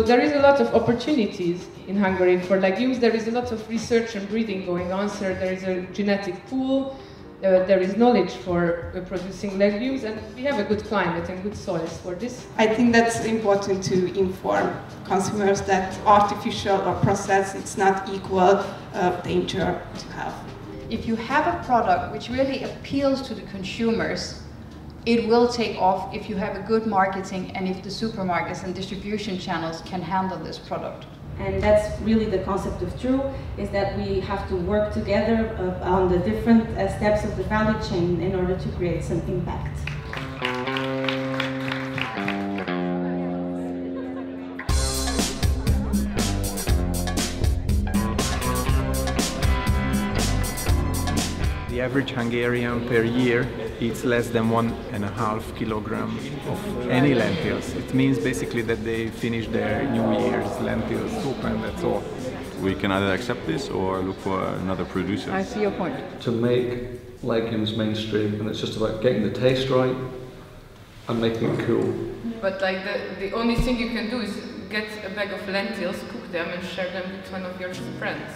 So there is a lot of opportunities in Hungary for legumes. There is a lot of research and breeding going on. So there is a genetic pool. There is knowledge for producing legumes, and we have a good climate and good soils for this. I think that's important to inform consumers that artificial or processed, it's not equal danger to health. If you have a product which really appeals to the consumers, it will take off if you have a good marketing and if the supermarkets and distribution channels can handle this product. And that's really the concept of True, is that we have to work together on the different steps of the value chain in order to create some impact. The average Hungarian per year eats less than 1.5 kilograms of any lentils. It means basically that they finish their New Year's lentil soup, and that's all. We can either accept this or look for another producer. I see your point. To make legumes mainstream, and it's just about getting the taste right and making it cool. But like the only thing you can do is get a bag of lentils, cook them and share them with one of your friends.